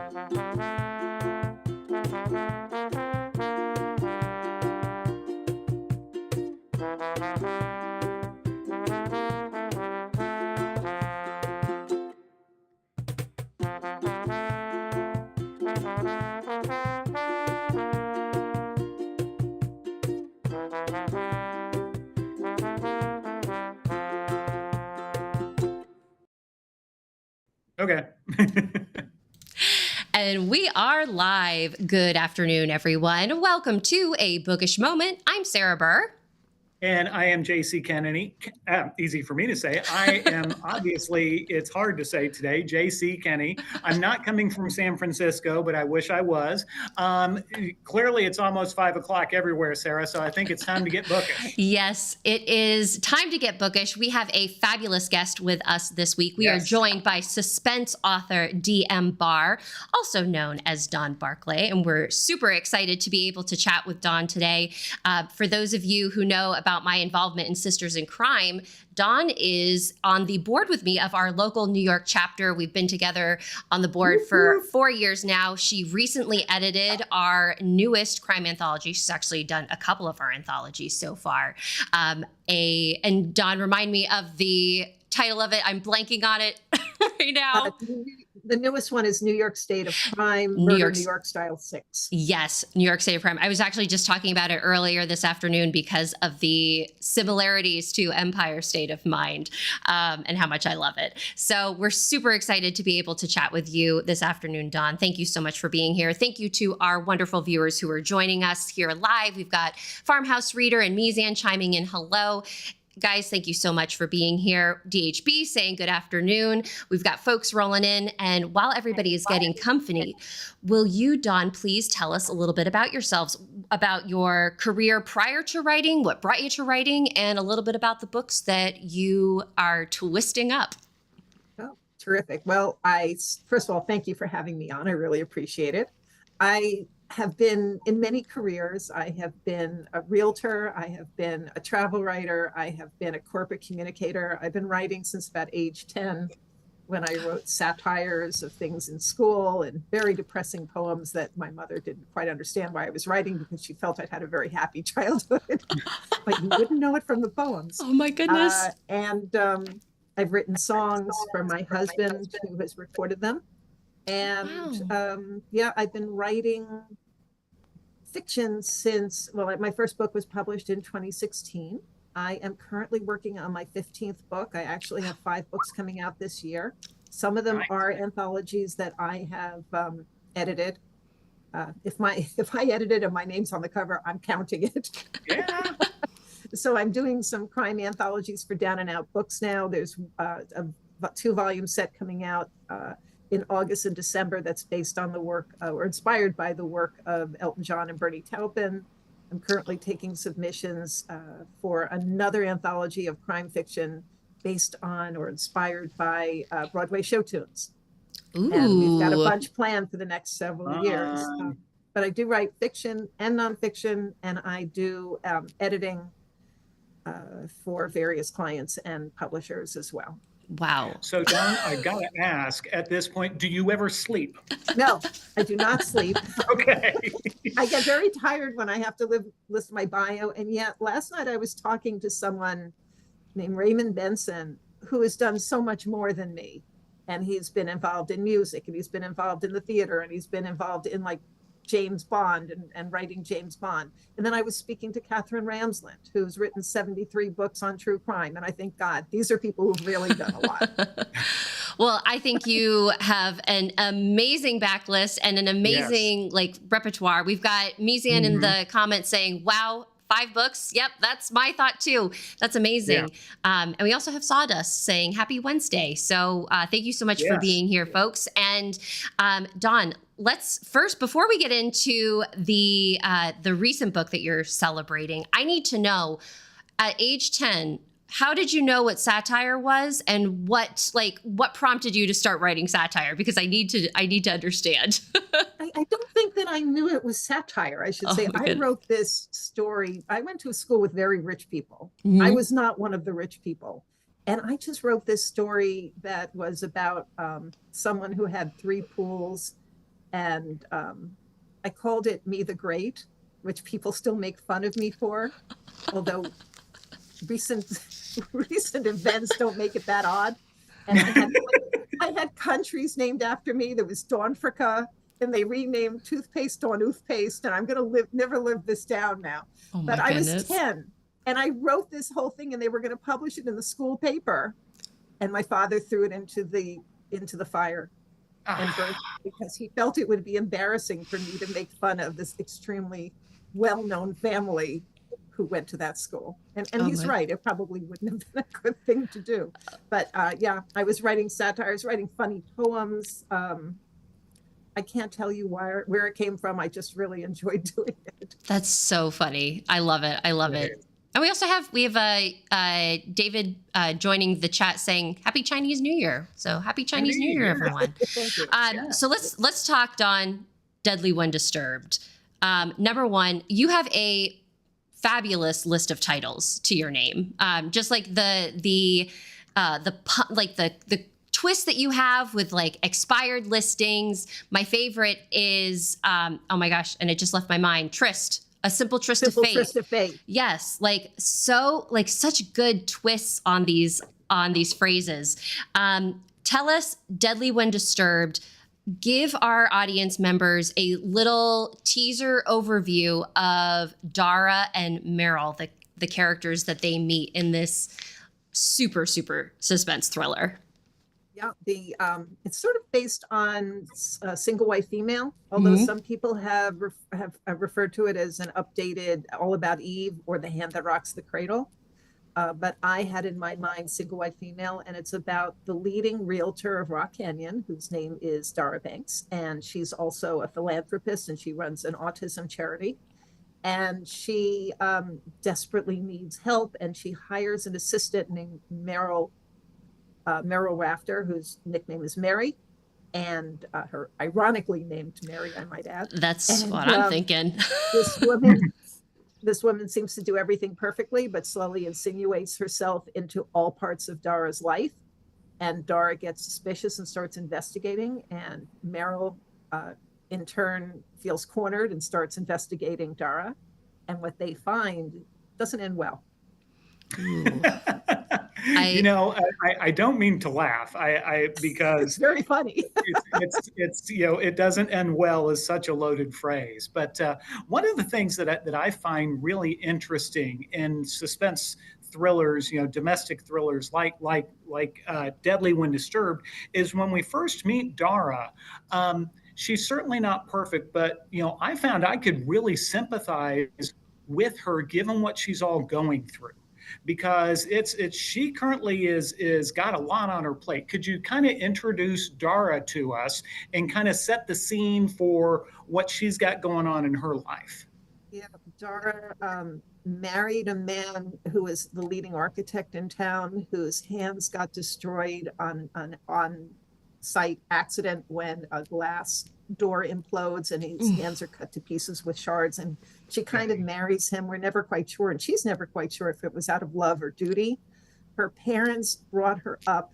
Okay. And we are live. Good afternoon, everyone. Welcome to a Bookish Moment. I'm Sarah Barr. And I am JC Kennedy. Easy for me to say. I am obviously, it's hard to say today, JC Kennedy. I'm not coming from San Francisco, but I wish I was. Clearly, it's almost 5 o'clock everywhere, Sarah, so I think it's time to get bookish. Yes, it is time to get bookish. We have a fabulous guest with us this week. We are joined by suspense author D.M. Barr, also known as Don Barclay, and we're super excited to be able to chat with Don today. For those of you who know about my involvement in Sisters in Crime, Dawn is on the board with me of our local New York chapter. We've been together on the board for 4 years now. She recently edited our newest crime anthology. She's actually done a couple of our anthologies so far. And Dawn, remind me of the title of it. I'm blanking on it right now. The newest one is New York State of Crime, New York Style 6. Yes, New York State of Crime. I was actually just talking about it earlier this afternoon because of the similarities to Empire State of Mind and how much I love it. So we're super excited to be able to chat with you this afternoon, Dawn. Thank you so much for being here. Thank you to our wonderful viewers who are joining us here live. We've got Farmhouse Reader and Mizan chiming in hello. Guys, thank you so much for being here. DHB saying good afternoon. We've got folks rolling in. And while everybody is getting company, will you, Dawn, please tell us a little bit about yourselves, about your career prior to writing, what brought you to writing, and a little bit about the books that you are twisting up. Oh, terrific. Well, first of all, thank you for having me on. I really appreciate it. I have been in many careers. I have been a realtor. I have been a travel writer. I have been a corporate communicator. I've been writing since about age 10 when I wrote satires of things in school and very depressing poems that my mother didn't quite understand why I was writing because she felt I'd had a very happy childhood, but you wouldn't know it from the poems. Oh my goodness. I've written songs for my husband who has recorded them. And wow. I've been writing fiction since, well, my first book was published in 2016. I am currently working on my 15th book. I actually have 5 books coming out this year. Some of them are anthologies that I have edited. If I edited and my name's on the cover, I'm counting it. Yeah. So I'm doing some crime anthologies for Down and Out Books now. There's a 2-volume set coming out in August and December that's based on the work or inspired by the work of Elton John and Bernie Taupin. I'm currently taking submissions for another anthology of crime fiction based on or inspired by Broadway show tunes. Ooh. And we've got a bunch planned for the next several years. But I do write fiction and nonfiction, and I do editing for various clients and publishers as well. Wow. So, Dawn, I gotta ask at this point, do you ever sleep? No, I do not sleep. Okay. I get very tired when I have to list my bio. And yet last night I was talking to someone named Raymond Benson, who has done so much more than me. And he's been involved in music, and he's been involved in the theater, and he's been involved in like James Bond and writing James Bond. And then I was speaking to Catherine Ramsland, who's written 73 books on true crime. And I think, God, these are people who've really done a lot. Well, I think you have an amazing backlist and an amazing repertoire. We've got Mizan in the comments saying, wow, 5 books. Yep, that's my thought too. That's amazing. Yeah. And we also have Sawdust saying happy Wednesday. So thank you so much for being here, folks. And Dawn, let's first, before we get into the recent book that you're celebrating, I need to know, at age 10, how did you know what satire was, and what prompted you to start writing satire? Because I need to understand. I don't think that I knew it was satire, I should say. I wrote this story. I went to a school with very rich people. I was not one of the rich people. And I just wrote this story that was about someone who had 3 pools and I called it Me the Great, which people still make fun of me for, although recent events don't make it that odd. And I had countries named after me. There was Dawnfrica, and they renamed toothpaste Dawn Oothpaste, and I'm going to never live this down now. Oh my but I goodness. was 10, and I wrote this whole thing, and they were going to publish it in the school paper, and my father threw it into the fire and burned it because he felt it would be embarrassing for me to make fun of this extremely well-known family who went to that school. And he's right, it probably wouldn't have been a good thing to do. But yeah, I was writing satire, I was writing funny poems. I can't tell you where it came from. I just really enjoyed doing it. That's so funny. I love it. I love it. And we also have David joining the chat saying Happy Chinese New Year. So Happy Chinese New Year, everyone. Thank you. So let's talk, Dawn, Deadly When Disturbed. Number one, you have a fabulous list of titles to your name. Just like the twist that you have with like expired listings. My favorite is oh my gosh, and it just left my mind. Tryst. A Simple Tryst of Fate. Tryst of Fate. Yes, such good twists on these phrases. Tell us, Deadly When Disturbed. Give our audience members a little teaser overview of Dara and Meryl, the characters that they meet in this super, super suspense thriller. Yeah, it's sort of based on Single Wife Female, although some people have referred to it as an updated All About Eve or The Hand That Rocks the Cradle. But I had in my mind Single Wife Female, and it's about the leading realtor of Rock Canyon, whose name is Dara Banks, and she's also a philanthropist, and she runs an autism charity. And she desperately needs help, and she hires an assistant named Meryl Rafter, whose nickname is Mary, and her ironically named Mary, I might add. That's what I'm thinking. This woman seems to do everything perfectly, but slowly insinuates herself into all parts of Dara's life. And Dara gets suspicious and starts investigating. And Meryl, in turn, feels cornered and starts investigating Dara. And what they find doesn't end well. I don't mean to laugh. Because it's very funny. it's it doesn't end well is such a loaded phrase. But one of the things that I find really interesting in suspense thrillers, domestic thrillers like Deadly When Disturbed, is when we first meet Dara. She's certainly not perfect, but I found I could really sympathize with her given what she's all going through. Because she currently is got a lot on her plate. Could you kind of introduce Dara to us and kind of set the scene for what she's got going on in her life? Yeah, Dara married a man who was the leading architect in town, whose hands got destroyed on site accident when a glass door implodes and his hands are cut to pieces with shards, and she kind of marries him. We're never quite sure, and she's never quite sure if it was out of love or duty. Her parents brought her up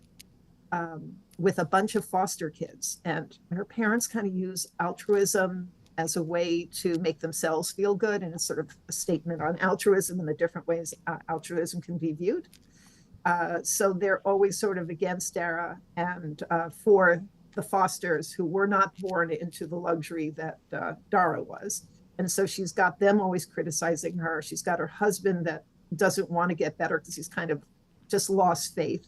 with a bunch of foster kids, and her parents kind of use altruism as a way to make themselves feel good, and it's sort of a statement on altruism and the different ways altruism can be viewed. So they're always sort of against Dara and for the Fosters, who were not born into the luxury that Dara was. And so she's got them always criticizing her. She's got her husband that doesn't want to get better because he's kind of just lost faith.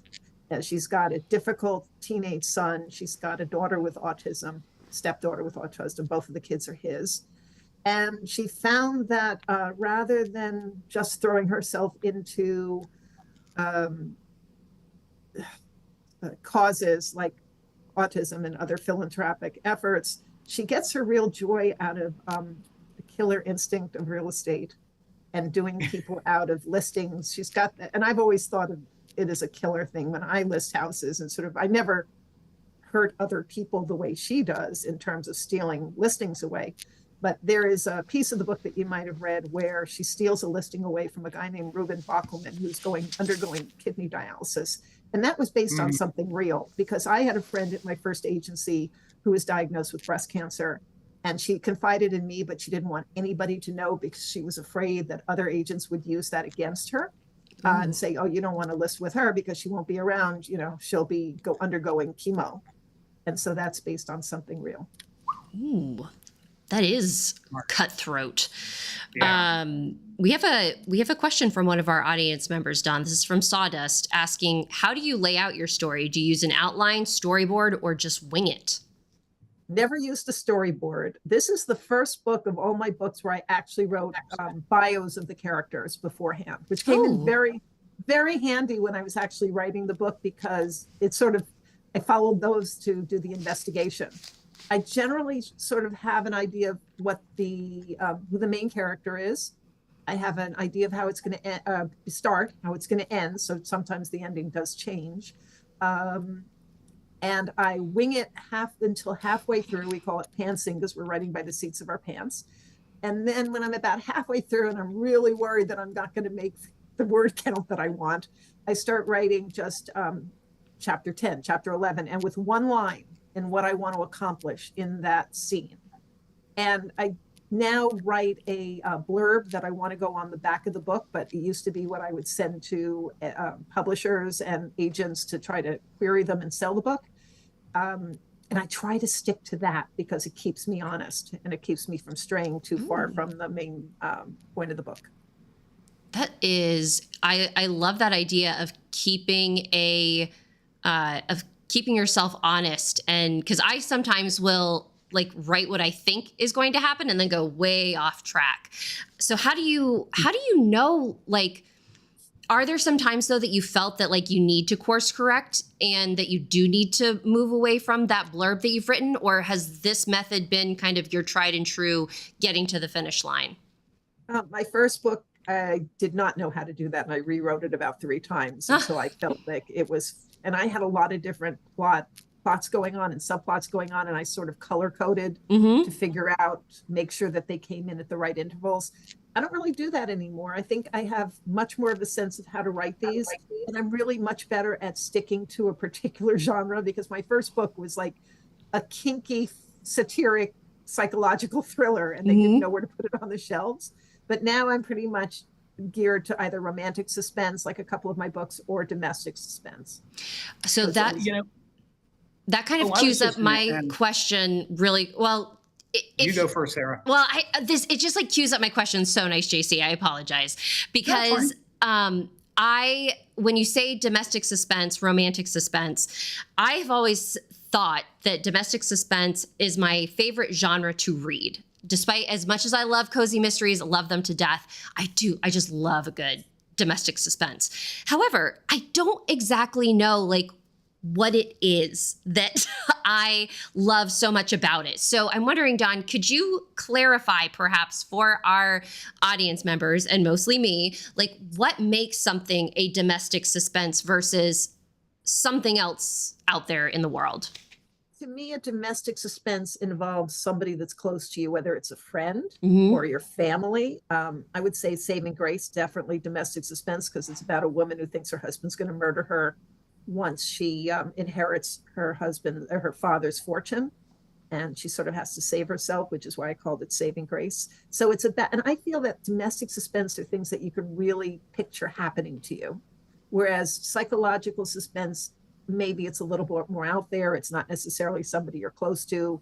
She's got a difficult teenage son. She's got a daughter with autism, stepdaughter with autism. Both of the kids are his. And she found that rather than just throwing herself into causes like autism and other philanthropic efforts, she gets her real joy out of the killer instinct of real estate and doing people out of listings. She's got that, and I've always thought of it as a killer thing when I list houses, and sort of I never hurt other people the way she does in terms of stealing listings away. But there is a piece of the book that you might have read where she steals a listing away from a guy named Reuben Bockelman, who's undergoing kidney dialysis. And that was based on something real, because I had a friend at my first agency who was diagnosed with breast cancer, And she confided in me, but she didn't want anybody to know because she was afraid that other agents would use that against her and say, oh, you don't want to list with her because she won't be around, she'll be undergoing chemo. And so that's based on something real. Ooh, that is cutthroat. Yeah. We have a question from one of our audience members, Don. This is from Sawdust, asking, how do you lay out your story? Do you use an outline, storyboard, or just wing it? Never used a storyboard. This is the first book of all my books where I actually wrote bios of the characters beforehand, which came in very, very handy when I was actually writing the book, because I followed those to do the investigation. I generally sort of have an idea of what who the main character is. I have an idea of how it's going to start, how it's going to end. So sometimes the ending does change. And I wing it until halfway through. We call it pantsing because we're writing by the seats of our pants. And then when I'm about halfway through and I'm really worried that I'm not going to make the word count that I want, I start writing just chapter 10, chapter 11, and with one line and what I want to accomplish in that scene. And I now write a blurb that I want to go on the back of the book, but it used to be what I would send to publishers and agents to try to query them and sell the book. And I try to stick to that because it keeps me honest and it keeps me from straying too far from the main point of the book. That is, I love that idea of keeping yourself honest. And because I sometimes will write what I think is going to happen and then go way off track. So how do you know, are there some times though that you felt that you need to course correct and that you do need to move away from that blurb that you've written? Or has this method been kind of your tried and true getting to the finish line? My first book, I did not know how to do that. And I rewrote it about 3 times until I felt like it was, and I had a lot of different plots going on and subplots going on. And I sort of color coded to figure out, make sure that they came in at the right intervals. I don't really do that anymore. I think I have much more of a sense of how to write these. And I'm really much better at sticking to a particular genre, because my first book was like a kinky, satiric, psychological thriller, and they didn't know where to put it on the shelves. But now I'm pretty much geared to either romantic suspense, like a couple of my books, or domestic suspense. So that, that kind of cues up my question really well. You go first, Sarah. Well, it just cues up my question. So nice, JC. I apologize because when you say domestic suspense, romantic suspense, I've always thought that domestic suspense is my favorite genre to read. Despite as much as I love cozy mysteries, love them to death, I just love a good domestic suspense. However, I don't exactly know what it is that I love so much about it. So I'm wondering, Dawn, could you clarify perhaps for our audience members, and mostly me, what makes something a domestic suspense versus something else out there in the world? To me, a domestic suspense involves somebody that's close to you, whether it's a friend or your family. I would say Saving Grace, definitely domestic suspense, because it's about a woman who thinks her husband's going to murder her once she inherits her husband or her father's fortune. And she sort of has to save herself, which is why I called it Saving Grace. So it's about, and I feel that domestic suspense are things that you can really picture happening to you. Whereas psychological suspense, maybe it's a little bit more out there. It's not necessarily somebody you're close to.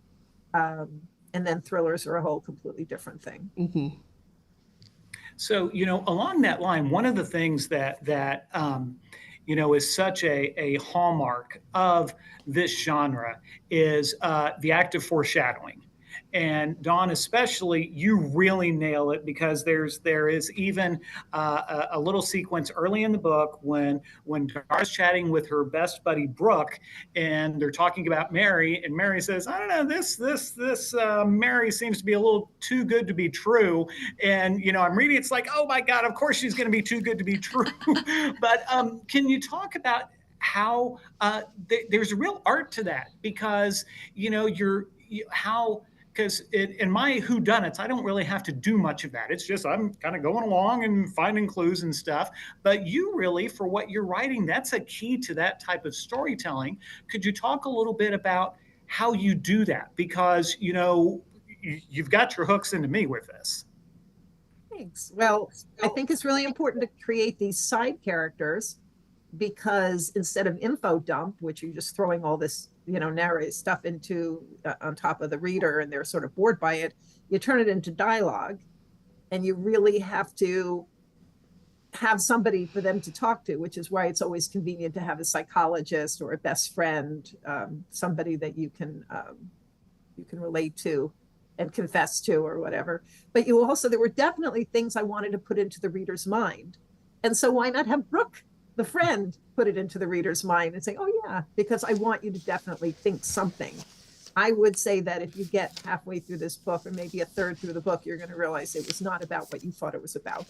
And then thrillers are a whole completely different thing. So, along that line, one of the things that is such a hallmark of this genre is the act of foreshadowing. And Dawn, especially, you really nail it, because there is even a little sequence early in the book when Dar's chatting with her best buddy Brooke, and they're talking about Mary, and Mary says, "I don't know, this Mary seems to be a little too good to be true." And I'm reading, it's like, oh my God, of course she's going to be too good to be true. But can you talk about how there's a real art to that, because because in my whodunits, I don't really have to do much of that. It's just I'm kind of going along and finding clues and stuff. But you really, for what you're writing, that's a key to that type of storytelling. Could you talk a little bit about how you do that? Because, you've got your hooks into me with this. Thanks. Well, I think it's really important to create these side characters, because instead of info dump, which you're just throwing all this, narrative stuff into on top of the reader and they're sort of bored by it, you turn it into dialogue, and you really have to have somebody for them to talk to, which is why it's always convenient to have a psychologist or a best friend, somebody that you can relate to and confess to or whatever. But there were definitely things I wanted to put into the reader's mind. And so why not have Brooke, the friend, put it into the reader's mind and say, oh yeah, because I want you to definitely think something. I would say that if you get halfway through this book, or maybe a third through the book, you're going to realize it was not about what you thought it was about.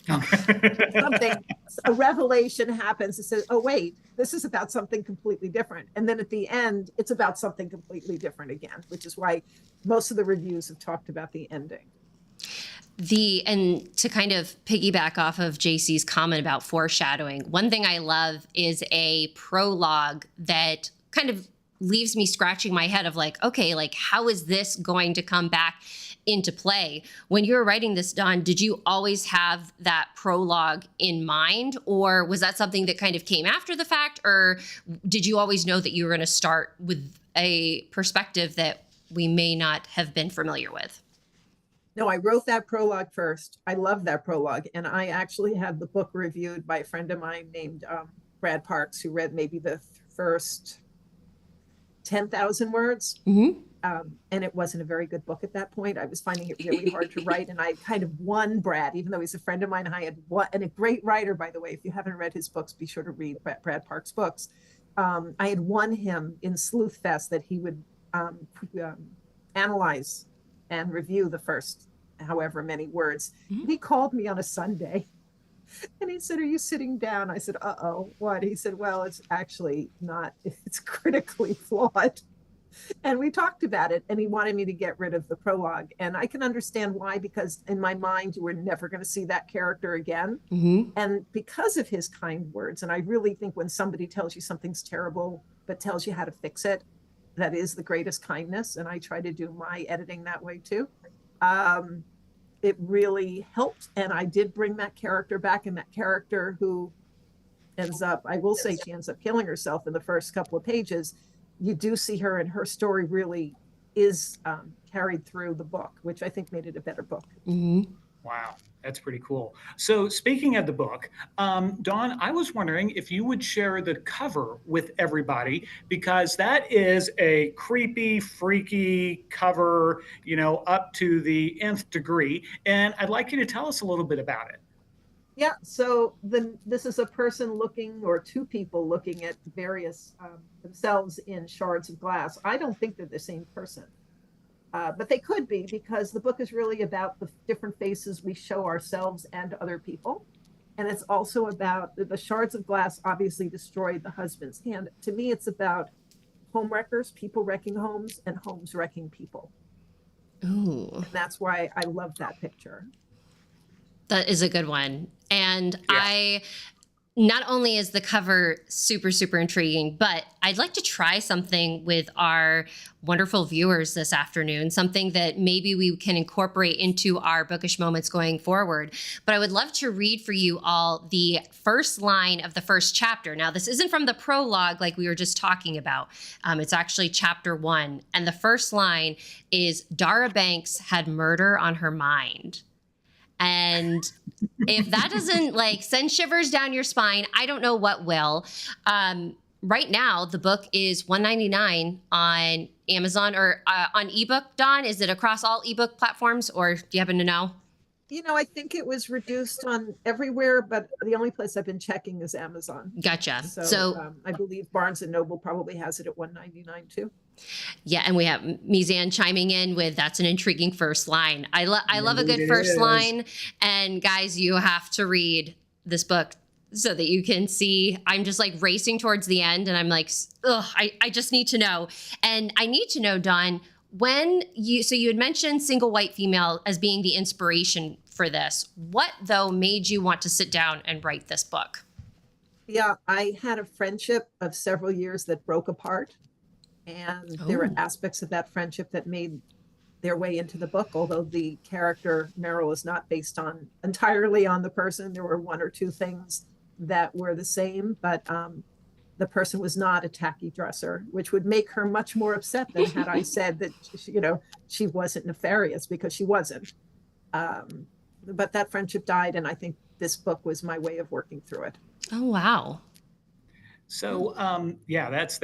A revelation happens that says, oh wait, this is about something completely different. And then at the end, it's about something completely different again, which is why most of the reviews have talked about the ending. And to kind of piggyback off of JC's comment about foreshadowing, one thing I love is a prologue that kind of leaves me scratching my head of like, okay, like how is this going to come back into play? When you were writing this, Dawn, did you always have that prologue in mind, or was that something that kind of came after the fact, or did you always know that you were going to start with a perspective that we may not have been familiar with? No, I wrote that prologue first. I love that prologue. And I actually had the book reviewed by a friend of mine named Brad Parks, who read maybe the first 10,000 words. Mm-hmm. And it wasn't a very good book at that point. I was finding it really hard to write. And I kind of won Brad, even though he's a friend of mine. I had won, and a great writer, by the way. If you haven't read his books, be sure to read Brad Parks' books. I had won him in Sleuth Fest that he would analyze and review the first however many words. Mm-hmm. And he called me on a Sunday and he said, are you sitting down? I said, uh-oh, what? He said, well, it's actually not, it's critically flawed. And we talked about it, and he wanted me to get rid of the prologue. And I can understand why, because in my mind, you were never going to see that character again. Mm-hmm. And because of his kind words, and I really think when somebody tells you something's terrible, but tells you how to fix it, that is the greatest kindness. And I try to do my editing that way too. It really helped. And I did bring that character back, and that character who ends up, I will say she ends up killing herself in the first couple of pages. You do see her, and her story really is carried through the book, which I think made it a better book. Mm-hmm. Wow, that's pretty cool. So speaking of the book, Dawn, I was wondering if you would share the cover with everybody, because that is a creepy, freaky cover, up to the nth degree. And I'd like you to tell us a little bit about it. Yeah, so this is a person looking, or two people looking at various themselves in shards of glass. I don't think they're the same person, but they could be, because the book is really about the different faces we show ourselves and other people. And it's also about the shards of glass obviously destroyed the husband's hand. To me, it's about home wreckers, people wrecking homes, and homes wrecking people. Ooh. And that's why I love that picture. That is a good one. And Yeah. Not only is the cover super, super intriguing, but I'd like to try something with our wonderful viewers this afternoon, something that maybe we can incorporate into our bookish moments going forward. But I would love to read for you all the first line of the first chapter. Now, this isn't from the prologue like we were just talking about. It's actually chapter 1. And the first line is, Dara Banks had murder on her mind. And if that doesn't send shivers down your spine, I don't know what will. Right now, the book is $1.99 on Amazon or on ebook. Dawn, is it across all ebook platforms, or do you happen to know? I think it was reduced on everywhere, but the only place I've been checking is Amazon. Gotcha. So I believe Barnes & Noble probably has it at $1.99 too. Yeah, and we have Mizan chiming in with, that's an intriguing first line. I love a good first line. And guys, you have to read this book so that you can see. I'm just racing towards the end, and I'm like, ugh, I just need to know. And I need to know, Dawn, you had mentioned single white female as being the inspiration for this. What, though, made you want to sit down and write this book? Yeah, I had a friendship of several years that broke apart. And there were aspects of that friendship that made their way into the book, although the character Meryl is not based on entirely on the person. There were one or two things that were the same, but the person was not a tacky dresser, which would make her much more upset than had I said that, she wasn't nefarious, because she wasn't. But that friendship died, and I think this book was my way of working through it. Oh, wow. So yeah, that's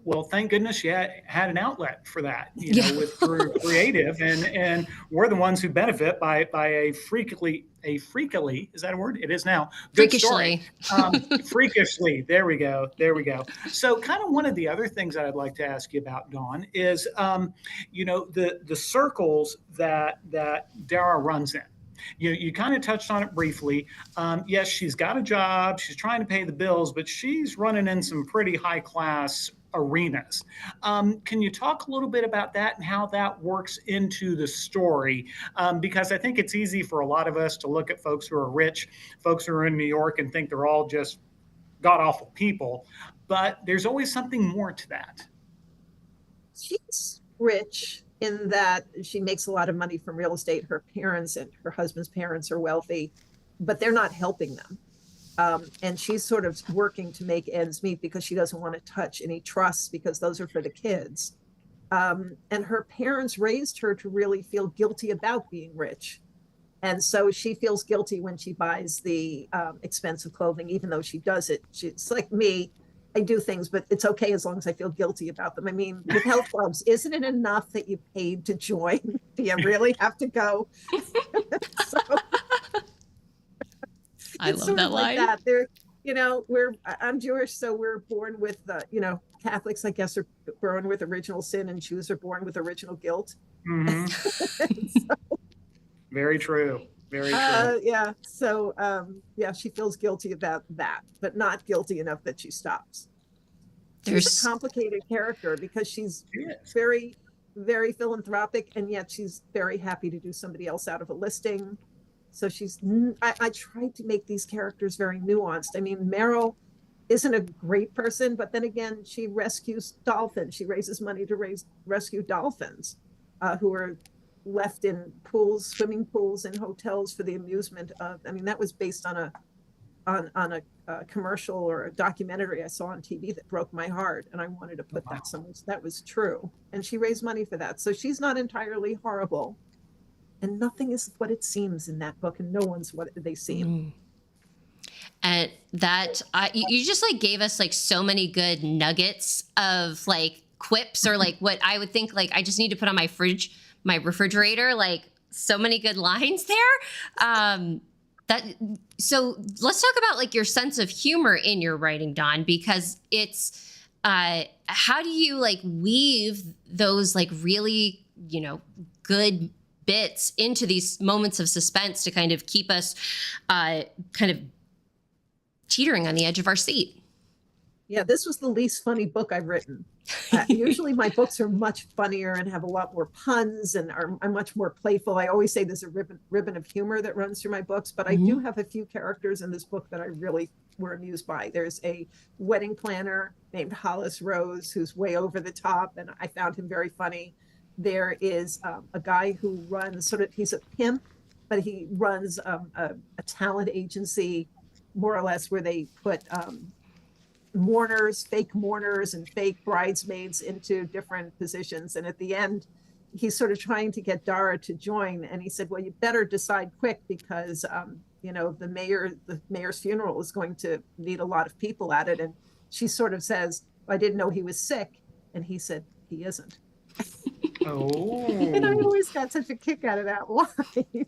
well, thank goodness you had an outlet for that, with through creative, and we're the ones who benefit by a freakily, is that a word? It is now. Good Freakishly. story. Freakishly. There we go. So kind of one of the other things that I'd like to ask you about, Dawn, is the circles that Dara runs in. You kind of touched on it briefly. Yes, she's got a job. She's trying to pay the bills, but she's running in some pretty high class arenas. Can you talk a little bit about that and how that works into the story? Because I think it's easy for a lot of us to look at folks who are rich, folks who are in New York, and think they're all just god-awful people. But there's always something more to that. She's rich in that she makes a lot of money from real estate. Her parents and her husband's parents are wealthy, but they're not helping them. And she's sort of working to make ends meet because she doesn't want to touch any trusts, because those are for the kids. And her parents raised her to really feel guilty about being rich. And so she feels guilty when she buys the expensive clothing, even though she does it. She's like me. I do things, but it's okay as long as I feel guilty about them. I mean, with health clubs, isn't it enough that you paid to join? Do you really have to go? I love that line. Like that. I'm Jewish, so we're born with, Catholics, I guess, are born with original sin, and Jews are born with original guilt. Mm-hmm. So, very true. Very true. Yeah. So, she feels guilty about that, but not guilty enough that she stops. She's a complicated character because she's very, very philanthropic, and yet she's very happy to do somebody else out of a listing. So I tried to make these characters very nuanced. I mean, Meryl isn't a great person, but then again, she rescues dolphins. She raises money to rescue dolphins who are left in swimming pools and hotels for the amusement of. I mean, that was based on a commercial or a documentary I saw on TV that broke my heart, and I wanted to put that somewhere. So that was true, and she raised money for that. So she's not entirely horrible, and nothing is what it seems in that book, and no one's what they seem. And that you just gave us so many good nuggets of quips, or what I would think I just need to put on my refrigerator, so many good lines there. So let's talk about your sense of humor in your writing, Dawn, because it's how do you weave those really good bits into these moments of suspense to kind of keep us kind of teetering on the edge of our seat? Yeah, this was the least funny book I've written. Usually my books are much funnier and have a lot more puns and are much more playful. I always say there's a ribbon of humor that runs through my books, but I do have a few characters in this book that I really were amused by. There's a wedding planner named Hollis Rose who's way over the top, and I found him very funny. There is a guy who runs he's a pimp, but he runs a talent agency, more or less, where they put fake mourners and fake bridesmaids into different positions. And at the end, he's sort of trying to get Dara to join. And he said, well, you better decide quick, because, the mayor's funeral is going to need a lot of people at it. And she sort of says, I didn't know he was sick. And he said, he isn't. Oh. And I always got such a kick out of that line.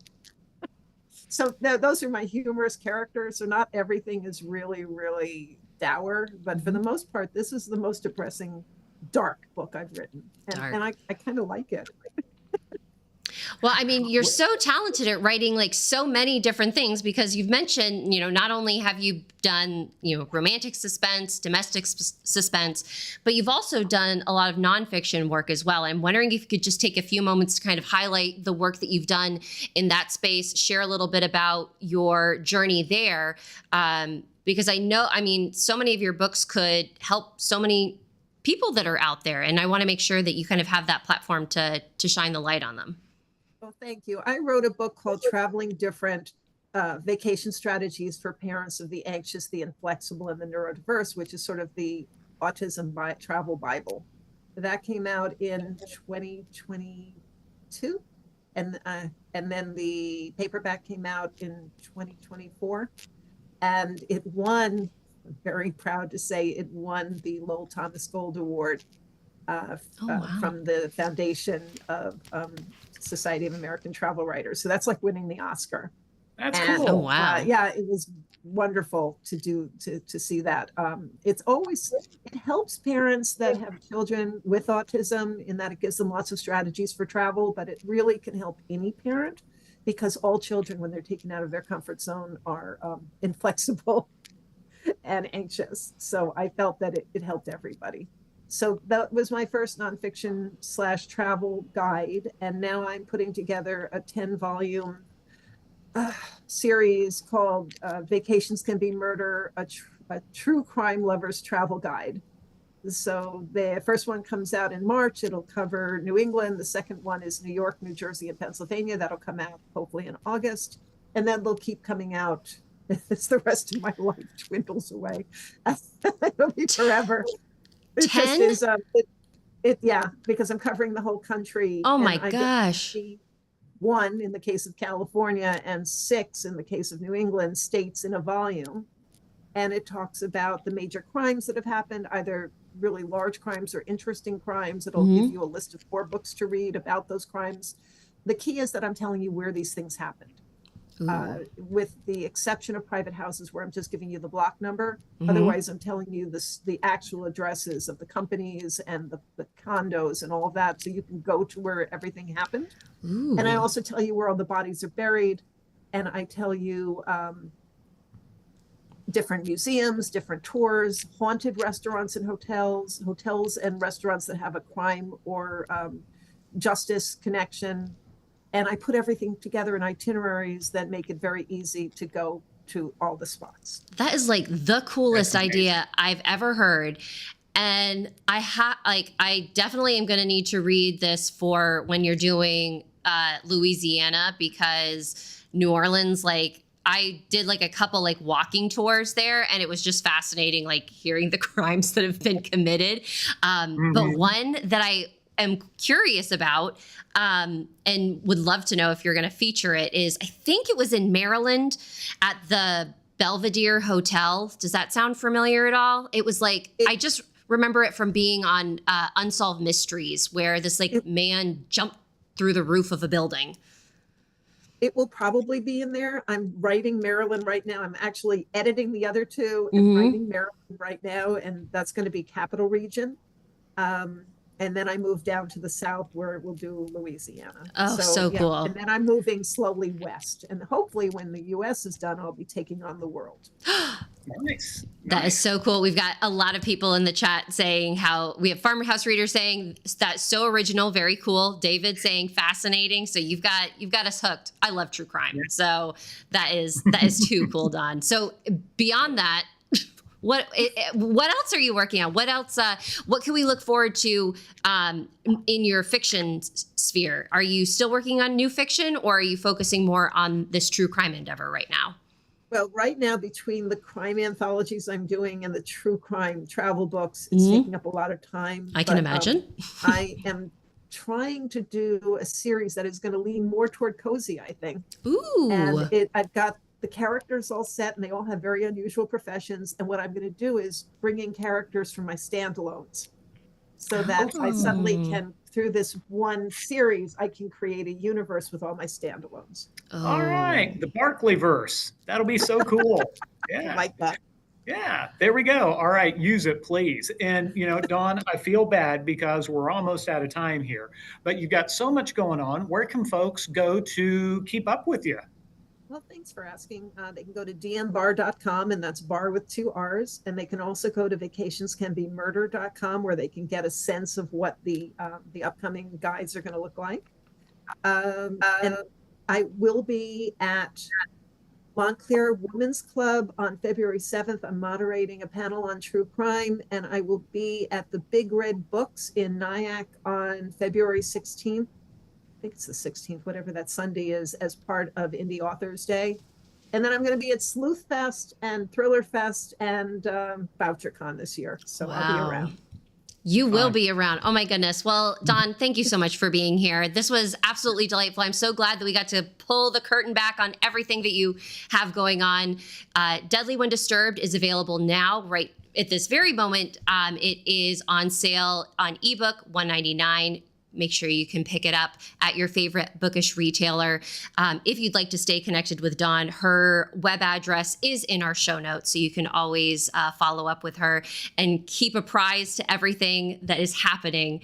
So those are my humorous characters. So not everything is really, really dour, but for the most part, this is the most depressing, dark book I've written. And I kind of like it. Well, I mean, you're so talented at writing so many different things, because you've mentioned, not only have you done, romantic suspense, domestic suspense, but you've also done a lot of nonfiction work as well. I'm wondering if you could just take a few moments to kind of highlight the work that you've done in that space, share a little bit about your journey there. Because so many of your books could help so many people that are out there. And I want to make sure that you kind of have that platform to shine the light on them. Well, thank you. I wrote a book called Traveling Different, Vacation Strategies for Parents of the Anxious, the Inflexible, and the Neurodiverse, which is sort of the autism travel Bible. That came out in 2022. And then the paperback came out in 2024. And it won, I'm very proud to say, it won the Lowell Thomas Gold Award from the Foundation of Society of American Travel Writers. So that's like winning the Oscar. That's cool. Oh, wow. Yeah, it was wonderful to see that. It helps parents that have children with autism in that it gives them lots of strategies for travel, but it really can help any parent, because all children, when they're taken out of their comfort zone, are inflexible and anxious. So I felt that it helped everybody. So that was my first nonfiction / travel guide. And now I'm putting together a 10-volume series called Vacations Can Be Murder, a true crime lover's travel guide. So the first one comes out in March. It'll cover New England. The second one is New York, New Jersey, and Pennsylvania. That'll come out hopefully in August. And then they'll keep coming out as the rest of my life dwindles away. It'll be forever. It 10? just is, yeah, because I'm covering the whole country. Oh my gosh. 1 in the case of California and 6 in the case of New England states in a volume. And it talks about the major crimes that have happened, either really large crimes or interesting crimes. It'll give you a list of 4 books to read about those crimes. The key is that I'm telling you where these things happened. With the exception of private houses where I'm just giving you the block number. Otherwise, I'm telling you the actual addresses of the companies and the condos and all of that. So you can go to where everything happened. And I also tell you where all the bodies are buried. And I tell you different museums, different tours, haunted restaurants and hotels and restaurants that have a crime or justice connection. And I put everything together in itineraries that make it very easy to go to all the spots. That is like the coolest idea I've ever heard. And I definitely am going to need to read this for when you're doing Louisiana, because New Orleans, like I did like a couple like walking tours there, and it was just fascinating, like hearing the crimes that have been committed. But one that I am curious about and would love to know if you're going to feature it is, I think it was in Maryland at the Belvedere Hotel. Does that sound familiar at all? It was like, I just remember it from being on Unsolved Mysteries, where this man jumped through the roof of a building. It will probably be in there. I'm writing Maryland right now. I'm actually editing the other 2 and writing Maryland right now. And that's going to be Capital Region. And then I move down to the south where we'll do Louisiana. Oh, so cool. And then I'm moving slowly west. And hopefully when the US is done, I'll be taking on the world. Nice. That is so cool. We've got a lot of people in the chat saying how we have Farmhouse Readers saying that's so original, very cool. David saying fascinating. So you've got us hooked. I love true crime. Yeah. So that is too cool, Don. So beyond that, what else are you working on? What else? What can we look forward to in your fiction sphere? Are you still working on new fiction, or are you focusing more on this true crime endeavor right now? Well, right now, between the crime anthologies I'm doing and the true crime travel books, it's taking up a lot of time. I can imagine. I am trying to do a series that is going to lean more toward cozy, I think. Ooh. And I've got the characters all set, and they all have very unusual professions. And what I'm going to do is bring in characters from my standalones, so that I suddenly can, through this one series, I can create a universe with all my standalones. All right, the Barkleyverse. That'll be so cool. Yeah, I like that. Yeah, there we go. All right, use it, please. And, Dawn, I feel bad because we're almost out of time here, but you've got so much going on. Where can folks go to keep up with you? Well, thanks for asking. They can go to dmbarr.com, and that's Barr with 2 R's. And they can also go to vacationscanbemurder.com, where they can get a sense of what the upcoming guides are going to look like. And I will be at Montclair Women's Club on February 7th. I'm moderating a panel on true crime, and I will be at the Big Red Books in Nyack on February 16th. I think it's the 16th, whatever that Sunday is, as part of Indie Authors Day. And then I'm going to be at Sleuth Fest and Thriller Fest and VoucherCon this year. So I'll be around. You will be around. Oh my goodness. Well, Dawn, thank you so much for being here. This was absolutely delightful. I'm so glad that we got to pull the curtain back on everything that you have going on. Deadly When Disturbed is available now, right at this very moment. It is on sale on ebook, $1.99. Make sure you can pick it up at your favorite bookish retailer. If you'd like to stay connected with Dawn, her web address is in our show notes, so you can always follow up with her and keep apprised to everything that is happening.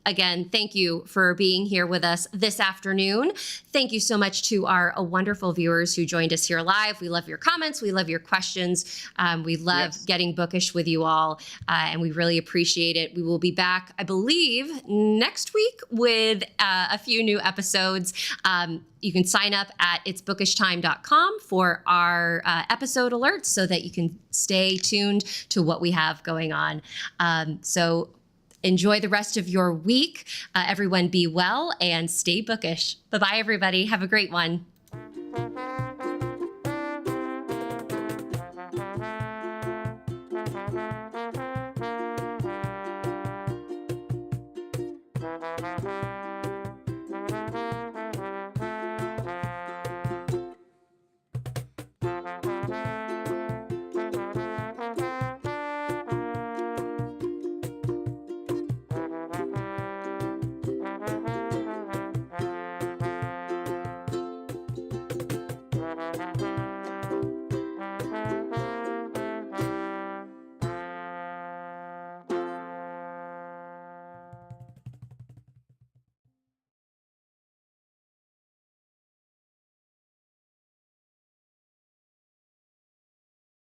Again, thank you for being here with us this afternoon. Thank you so much to our wonderful viewers who joined us here live. We love your comments. We love your questions. We love getting bookish with you all, and we really appreciate it. We will be back, I believe, next week with a few new episodes. You can sign up at itsbookishtime.com for our episode alerts so that you can stay tuned to what we have going on. So enjoy the rest of your week. Everyone be well and stay bookish. Bye-bye, everybody. Have a great one.